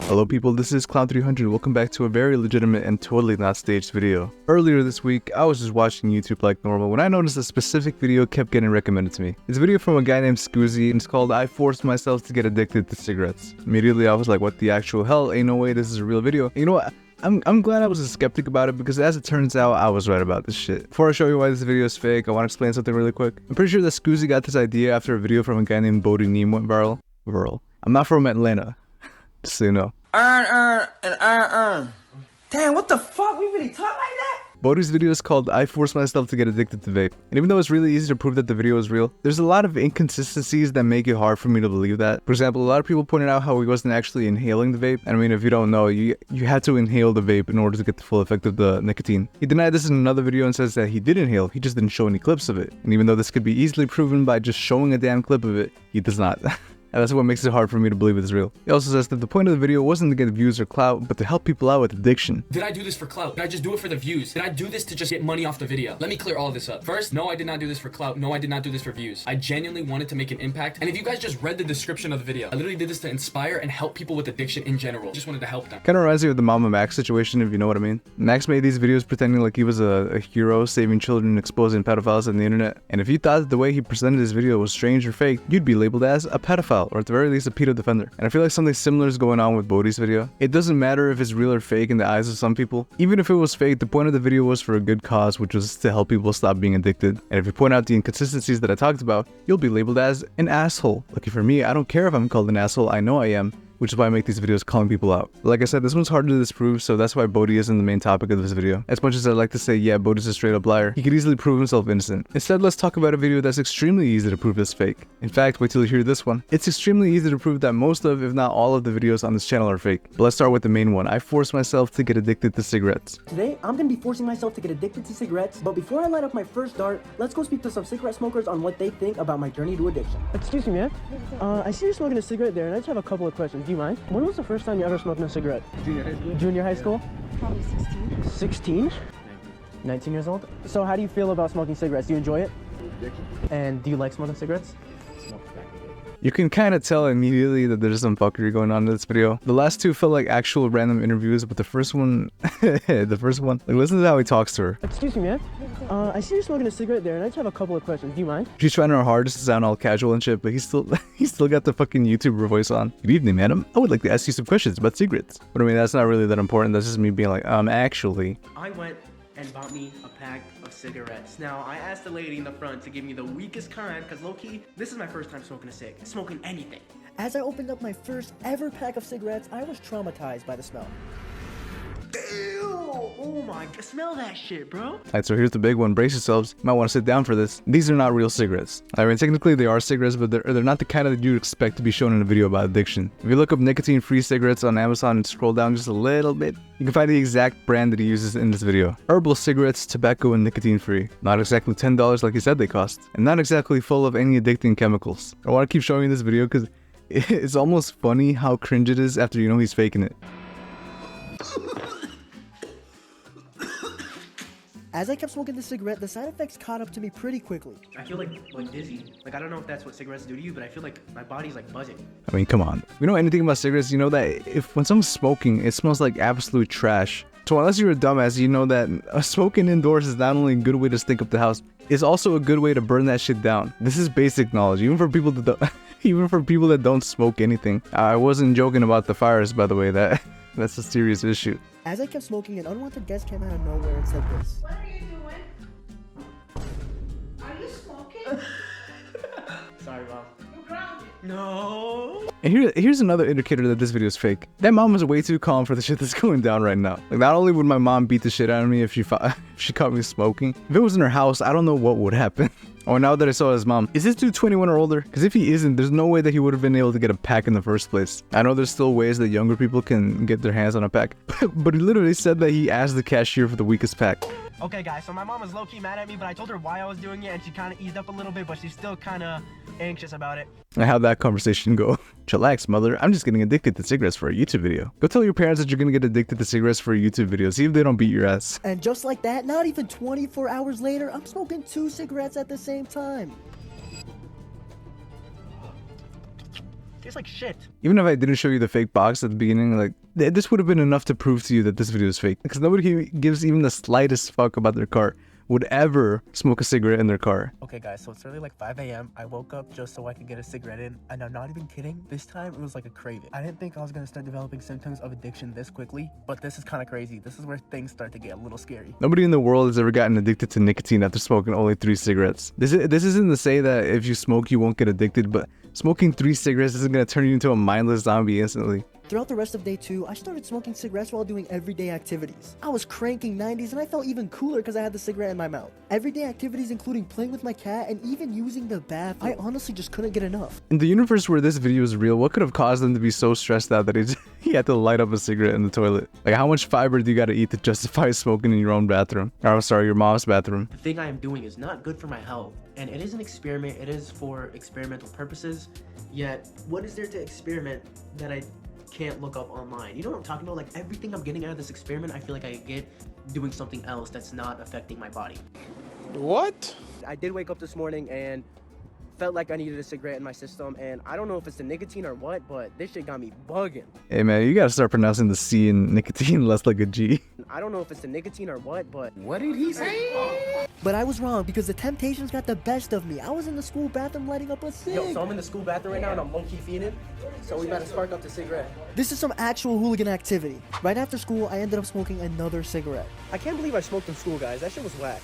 Hello people, this is Clown300. Welcome back to a very legitimate and totally not staged video. Earlier this week, I was just watching YouTube like normal when I noticed a specific video kept getting recommended to me. It's a video from a guy named Scoozy and it's called I Forced Myself to Get Addicted to Cigarettes. Immediately I was like, what the actual hell? Ain't no way this is a real video. You know what? I'm glad I was a skeptic about it because as it turns out, I was right about this shit. Before I show you why this video is fake, I want to explain something really quick. I'm pretty sure that Scoozy got this idea after a video from a guy named Bodie Neme went viral. I'm not from Atlanta, just so you know. Damn, what the fuck? We really talk like that? Bodie's video is called I Forced Myself to Get Addicted to Vape. And even though it's really easy to prove that the video is real, there's a lot of inconsistencies that make it hard for me to believe that. For example, a lot of people pointed out how he wasn't actually inhaling the vape. And I mean, if you don't know, you had to inhale the vape in order to get the full effect of the nicotine. He denied this in another video and says that he did inhale, he just didn't show any clips of it. And even though this could be easily proven by just showing a damn clip of it, he does not. And that's what makes it hard for me to believe it's real. He also says that the point of the video wasn't to get views or clout, but to help people out with addiction. Did I do this for clout? Did I just do it for the views? Did I do this to just get money off the video? Let me clear all this up. First, no, I did not do this for clout. No, I did not do this for views. I genuinely wanted to make an impact. And if you guys just read the description of the video, I literally did this to inspire and help people with addiction in general. Just wanted to help them. Kind of reminds me of the Mama Max situation, if you know what I mean. Max made these videos pretending like he was a hero, saving children and exposing pedophiles on the internet. And if you thought that the way he presented his video was strange or fake, you'd be labeled as a pedophile, or at the very least a pedo defender. And I feel like something similar is going on with Bodie's video. It doesn't matter if it's real or fake in the eyes of some people. Even if it was fake, the point of the video was for a good cause, which was to help people stop being addicted. And if you point out the inconsistencies that I talked about, you'll be labeled as an asshole. Lucky for me, I don't care if I'm called an asshole, I know I am. Which is why I make these videos calling people out. But like I said, this one's hard to disprove, so that's why Bodie isn't the main topic of this video. As much as I'd like to say, yeah, Bodie's a straight up liar, he could easily prove himself innocent. Instead, let's talk about a video that's extremely easy to prove is fake. In fact, wait till you hear this one. It's extremely easy to prove that most of, if not all of the videos on this channel are fake. But let's start with the main one. I forced myself to get addicted to cigarettes. Today, I'm gonna be forcing myself to get addicted to cigarettes, but before I light up my first dart, let's go speak to some cigarette smokers on what they think about my journey to addiction. Excuse me, man. I see you're smoking a cigarette there, and I just have a couple of questions. Do you mind? When was the first time you ever smoked a cigarette? Junior high school. Junior high school? Probably 16. 16? 19 years old? So how do you feel about smoking cigarettes? Do you enjoy it? Addiction. And do you like smoking cigarettes? You can kind of tell immediately that there's some fuckery going on in this video. The last two felt like actual random interviews, but the first one, like listen to how he talks to her. Excuse me, man. I see you're smoking a cigarette there, and I just have a couple of questions. Do you mind? She's trying her hardest to sound all casual and shit, but he's still got the fucking YouTuber voice on. Good evening, madam. I would like to ask you some questions about cigarettes. But I mean, that's not really that important. That's just me being like, actually. I went and bought me a pack of cigarettes. Now, I asked the lady in the front to give me the weakest kind, because low-key, this is my first time smoking a cig. Smoking anything. As I opened up my first ever pack of cigarettes, I was traumatized by the smell. Ew! Oh my god, smell that shit, bro. Alright, so here's the big one. Brace yourselves. You might want to sit down for this. These are not real cigarettes. I mean, technically they are cigarettes, but they're not the kind that you'd expect to be shown in a video about addiction. If you look up nicotine-free cigarettes on Amazon and scroll down just a little bit, you can find the exact brand that he uses in this video. Herbal cigarettes, tobacco, and nicotine-free. Not exactly $10 like he said they cost. And not exactly full of any addicting chemicals. I want to keep showing you this video because it's almost funny how cringe it is after you know he's faking it. As I kept smoking the cigarette, the side effects caught up to me pretty quickly. I feel like dizzy. Like, I don't know if that's what cigarettes do to you, but I feel like my body's like buzzing. I mean, come on. If you know anything about cigarettes, you know that when someone's smoking, it smells like absolute trash. So unless you're a dumbass, you know that smoking indoors is not only a good way to stink up the house, it's also a good way to burn that shit down. This is basic knowledge, even for people that don't, even for people that don't smoke anything. I wasn't joking about the fires, by the way. That's a serious issue. As I kept smoking, an unwanted guest came out of nowhere and said this. What are you doing? Are you smoking? Sorry, Mom. You're grounded. No. And here's another indicator that this video is fake. That mom was way too calm for the shit that's going down right now. Like, not only would my mom beat the shit out of me if she caught me smoking, if it was in her house, I don't know what would happen. Oh, now that I saw his mom, is this dude 21 or older? Because if he isn't, there's no way that he would have been able to get a pack in the first place. I know there's still ways that younger people can get their hands on a pack, but he literally said that he asked the cashier for the weakest pack. Okay, guys, so my mom was low-key mad at me, but I told her why I was doing it, and she kind of eased up a little bit, but she's still kind of anxious about it. And how'd that conversation go? Chillax, mother. I'm just getting addicted to cigarettes for a YouTube video. Go tell your parents that you're gonna get addicted to cigarettes for a YouTube video. See if they don't beat your ass. And just like that, not even 24 hours later, I'm smoking 2 cigarettes at the same time. Tastes like shit. Even if I didn't show you the fake box at the beginning, like, this would have been enough to prove to you that this video is fake. Because nobody gives even the slightest fuck about their car would ever smoke a cigarette in their car. Okay guys, so it's really like 5 a.m. I woke up just so I could get a cigarette in, and I'm not even kidding. This time it was like a craving. I didn't think I was gonna start developing symptoms of addiction this quickly, but this is kind of crazy. This is where things start to get a little scary. Nobody in the world has ever gotten addicted to nicotine after smoking only 3 cigarettes. This isn't to say that if you smoke you won't get addicted, but smoking 3 cigarettes isn't gonna turn you into a mindless zombie instantly. Throughout the rest of day 2, I started smoking cigarettes while doing everyday activities. I was cranking 90s and I felt even cooler because I had the cigarette in my mouth. Everyday activities including playing with my cat and even using the bathroom. I honestly just couldn't get enough. In the universe where this video is real, what could have caused them to be so stressed out that he had to light up a cigarette in the toilet? Like, how much fiber do you gotta eat to justify smoking in your own bathroom? Or, I'm sorry, your mom's bathroom. The thing I am doing is not good for my health, and it is an experiment. It is for experimental purposes. Yet, what is there to experiment that I can't look up online? You know what I'm talking about? Like, everything I'm getting out of this experiment, I feel like I get doing something else that's not affecting my body. What? I did wake up this morning and felt like I needed a cigarette in my system, and I don't know if it's the nicotine or what, but this shit got me bugging. Hey man, you gotta start pronouncing the C in nicotine less like a G. I don't know if it's the nicotine or what, but What did he say? But I was wrong because the temptations got the best of me. I was in the school bathroom lighting up a cig. Yo, so I'm in the school bathroom right now and I'm low-key feeding, so we better spark up the cigarette. This is some actual hooligan activity. Right after school, I ended up smoking another cigarette. I can't believe I smoked in school, guys. That shit was whack.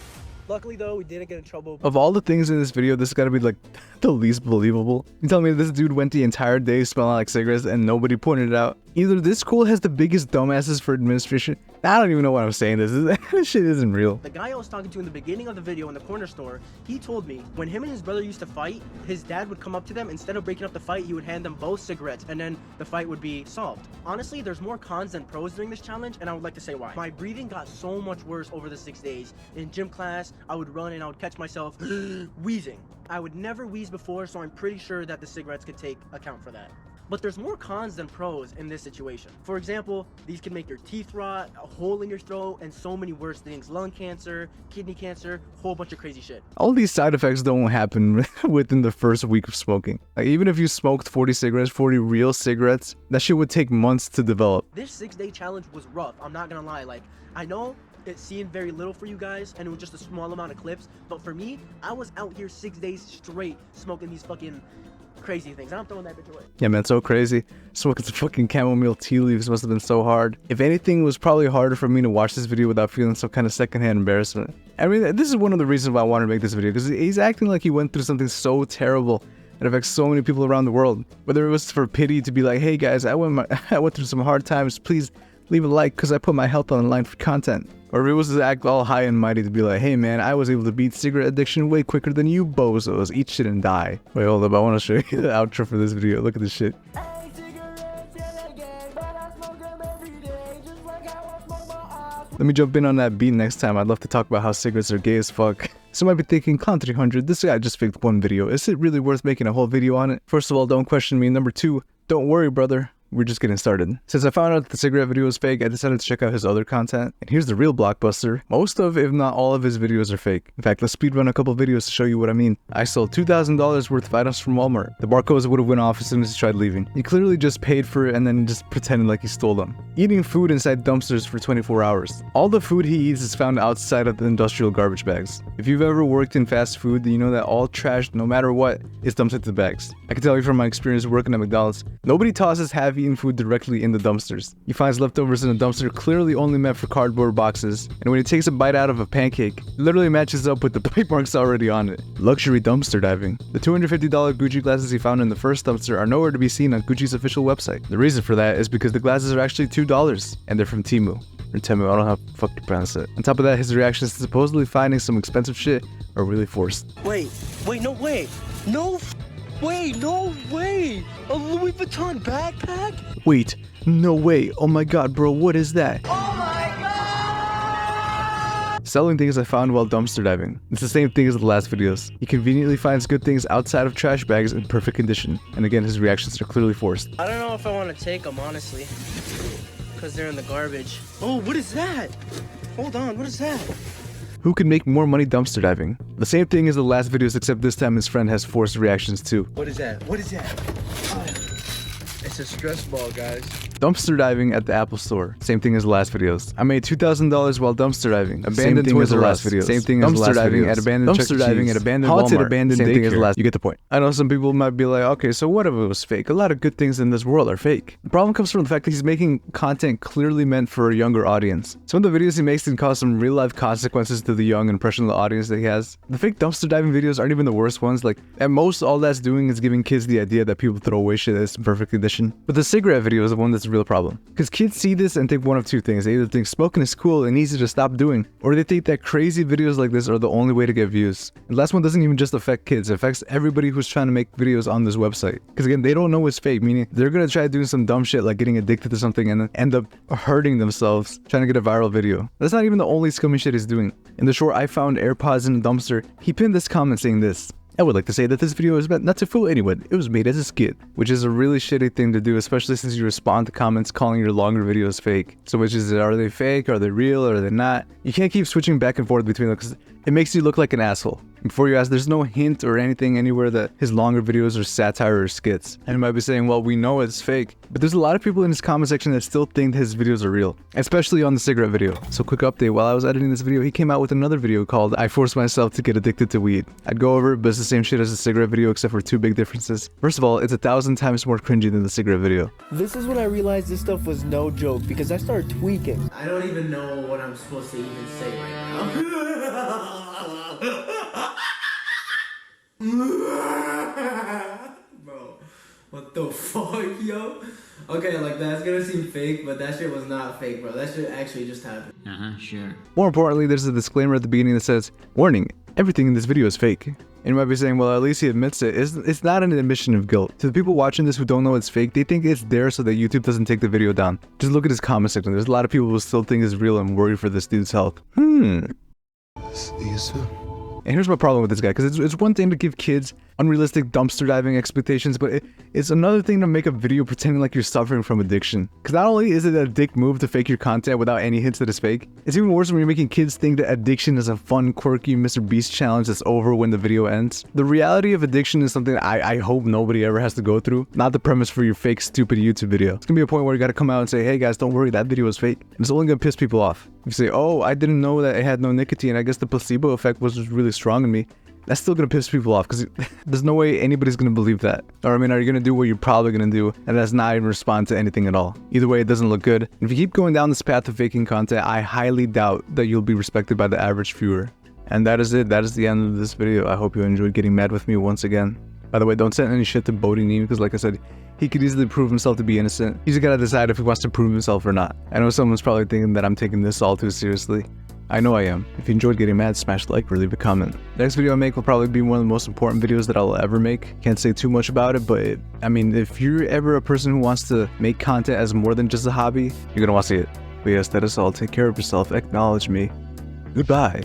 Luckily though, we didn't get in trouble. Of all the things in this video, this has gotta be like the least believable. You tell me this dude went the entire day smelling like cigarettes and nobody pointed it out. Either this school has the biggest dumbasses for administration. I don't even know what I'm saying. This shit isn't real. The guy I was talking to in the beginning of the video in the corner store, he told me when him and his brother used to fight, his dad would come up to them. Instead of breaking up the fight, he would hand them both cigarettes and then the fight would be solved. Honestly, there's more cons than pros during this challenge, and I would like to say why. My breathing got so much worse over the 6 days. In gym class, I would run and I would catch myself wheezing. I would never wheeze before, so I'm pretty sure that the cigarettes could take account for that. But there's more cons than pros in this situation. For example, these can make your teeth rot, a hole in your throat, and so many worse things. Lung cancer, kidney cancer, whole bunch of crazy shit. All these side effects don't happen within the first week of smoking. Like, even if you smoked 40 cigarettes, 40 real cigarettes, that shit would take months to develop. This 6-day challenge was rough, I'm not gonna lie. Like, I know it seemed very little for you guys and it was just a small amount of clips, but for me, I was out here 6 days straight smoking these fucking crazy things. I'm throwing that bitch away. Yeah man, so crazy. Smoking some fucking chamomile tea leaves must have been so hard. If anything, it was probably harder for me to watch this video without feeling some kind of secondhand embarrassment. I mean, this is one of the reasons why I wanted to make this video, because he's acting like he went through something so terrible that affects so many people around the world. Whether it was for pity to be like, hey guys, I went through some hard times, please leave a like because I put my health on the line for content. Or if it was to act all high and mighty to be like, hey man, I was able to beat cigarette addiction way quicker than you bozos. Eat shit and die. Wait, hold up, I want to show you the outro for this video. Look at this shit. Let me jump in on that beat next time. I'd love to talk about how cigarettes are gay as fuck. So you might be thinking, Con 300, this guy just faked one video. Is it really worth making a whole video on it? First of all, don't question me. Number 2, don't worry, brother. We're just getting started. Since I found out that the cigarette video was fake, I decided to check out his other content. And here's the real blockbuster. Most of, if not all of his videos are fake. In fact, let's speedrun a couple videos to show you what I mean. I sold $2,000 worth of items from Walmart. The barcodes would have went off as soon as he tried leaving. He clearly just paid for it and then just pretended like he stole them. Eating food inside dumpsters for 24 hours. All the food he eats is found outside of the industrial garbage bags. If you've ever worked in fast food, then you know that all trash, no matter what, is dumped into bags. I can tell you from my experience working at McDonald's, nobody tosses half-eaten food directly in the dumpsters. He finds leftovers in a dumpster clearly only meant for cardboard boxes, and when he takes a bite out of a pancake, it literally matches up with the bite marks already on it. Luxury dumpster diving. The $250 Gucci glasses he found in the first dumpster are nowhere to be seen on Gucci's official website. The reason for that is because the glasses are actually $2, and they're from Temu. Or Temu, I don't know how the fuck to pronounce it. On top of that, his reactions to supposedly finding some expensive shit are really forced. Wait, no way. No way. A Louis Vuitton backpack? Wait, no way. Oh my god, bro, what is that? Oh my god! Selling things I found while dumpster diving. It's the same thing as the last videos. He conveniently finds good things outside of trash bags in perfect condition. And again, his reactions are clearly forced. I don't know if I want to take them, honestly, because they're in the garbage. Oh, what is that? Hold on, what is that? Who can make more money dumpster diving? The same thing as the last videos, except this time his friend has forced reactions too. What is that? What is that? a stress ball, guys. Dumpster diving at the Apple Store. Same thing as the last videos. I made $2,000 while dumpster diving. Abandoned Toys R Us. Same thing as the last videos. At abandoned dumpster diving at abandoned Walmart. Abandoned same thing as the last. You get the point. I know some people might be like, okay, so what if it was fake? A lot of good things in this world are fake. The problem comes from the fact that he's making content clearly meant for a younger audience. Some of the videos he makes can cause some real life consequences to the young and impressionable audience that he has. The fake dumpster diving videos aren't even the worst ones. Like, at most, all that's doing is giving kids the idea that people throw away shit that's in perfect condition. But the cigarette video is the one that's a real problem. Because kids see this and think one of two things. They either think smoking is cool and easy to stop doing, or they think that crazy videos like this are the only way to get views. And the last one doesn't even just affect kids, it affects everybody who's trying to make videos on this website. Because again, they don't know it's fake, meaning they're gonna try doing some dumb shit like getting addicted to something and then end up hurting themselves trying to get a viral video. That's not even the only scummy shit he's doing. In the short I found AirPods in a dumpster, he pinned this comment saying this: I would like to say that this video is meant not to fool anyone. It was made as a skit, which is a really shitty thing to do, especially since you respond to comments calling your longer videos fake. So which is it? Are they fake? Are they real? Are they not? You can't keep switching back and forth between them because it makes you look like an asshole. Before you ask, there's no hint or anything anywhere that his longer videos are satire or skits. And you might be saying, well, we know it's fake. But there's a lot of people in his comment section that still think his videos are real, especially on the cigarette video. So quick update, while I was editing this video, he came out with another video called I Forced Myself to Get Addicted to Weed. I'd go over it, but it's the same shit as the cigarette video except for two big differences. First of all, it's 1,000 times more cringy than the cigarette video. This is when I realized this stuff was no joke because I started tweaking. I don't even know what I'm supposed to even say right now. Bro, what the fuck, yo? Okay, like, that's gonna seem fake, but that shit was not fake, bro. That shit actually just happened. Sure. More importantly, there's a disclaimer at the beginning that says, warning, everything in this video is fake. And you might be saying, well, at least he admits it. It's not an admission of guilt. To the people watching this who don't know it's fake, they think it's there so that YouTube doesn't take the video down. Just look at his comment section. There's a lot of people who still think it's real and worry for this dude's health. And here's my problem with this guy, because it's one thing to give kids unrealistic dumpster diving expectations, but it's another thing to make a video pretending like you're suffering from addiction. Because not only is it a dick move to fake your content without any hints that it's fake, it's even worse when you're making kids think that addiction is a fun, quirky Mr. Beast challenge that's over when the video ends. The reality of addiction is something I hope nobody ever has to go through, not the premise for your fake, stupid YouTube video. It's gonna be a point where you gotta come out and say, hey guys, don't worry, that video is fake. And it's only gonna piss people off. If you say, oh, I didn't know that it had no nicotine, I guess the placebo effect was just really strong in me. That's still gonna piss people off because there's no way anybody's gonna believe that. Or I mean, are you gonna do what you're probably gonna do and that's not even respond to anything at all? Either way, it doesn't look good. And if you keep going down this path of faking content, I highly doubt that you'll be respected by the average viewer. And that is it. That is the end of this video. I hope you enjoyed getting mad with me once again. By the way, don't send any shit to Bodie Neme because like I said, he could easily prove himself to be innocent. He's just gotta decide if he wants to prove himself or not. I know someone's probably thinking that I'm taking this all too seriously. I know I am. If you enjoyed getting mad, smash the like or leave a comment. The next video I make will probably be one of the most important videos that I'll ever make. Can't say too much about it, but I mean, if you're ever a person who wants to make content as more than just a hobby, you're gonna want to see it. But yes, that is all. Take care of yourself. Acknowledge me. Goodbye.